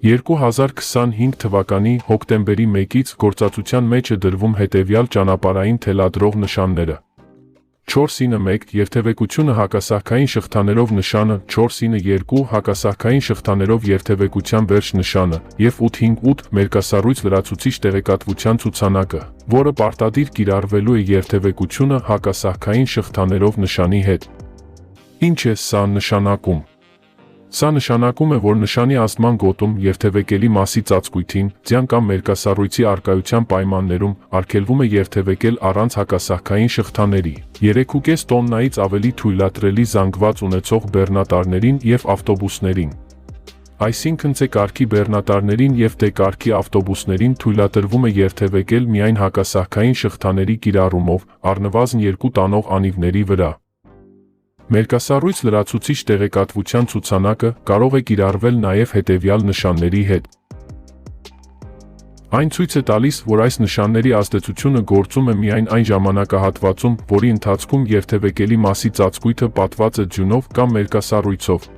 2025 թվականի հոկտեմբերի 1-ից գործածության մեջ է դրվում հետևյալ ճանապարհային թելադրող նշանները. 4-1 երթևեկությունը հակասահքային շղթաներով նշանը, 4-2 հակասահքային շղթաներով երթևեկության վերջ նշանը և 8-8 մերկասառույց լրացուցիչ տեղեկատվության ցուցանակը, որը պարտադիր կիրառվելու է երթևեկությունը հակասահքային շղթաներով նշանի հետ։ Ինչ է սա նշանակում։ Սա նշանակում է, որ նշանի ազդման գոտում երթևեկելի մասի ծածկույթին, ձյան կամ մերկասառույցի առկայության պայմաններում արգելվում է երթևեկել առանց հակասահքային շղթաների, 3,5 տոննայից ավելի թույլատրելի զանգված ունեցող բեռնատարներին և ավտոբուսներին։ Այսինքն C կարգի բեռնատարներին և D կարգի ավտոբուսներին թույլատրվում է երթևեկել միայն հակասահքային շղթաների կիրառումով, առնվազն 2 տանող անիվների վրա։ Մերկասառույց լրացուցիչ տեղեկատվության ցուցանակը կարող է կիրառվել նաև հետևյալ նշանների հետ։ Այն ցույց է տալիս, որ այս նշանների ազդեցությունը գործում է միայն այն ժամանակահատվածում, որի ընթացքում երթևեկելի մասի ծածկույթը պատված է ձյունով կամ մերկասառույցով,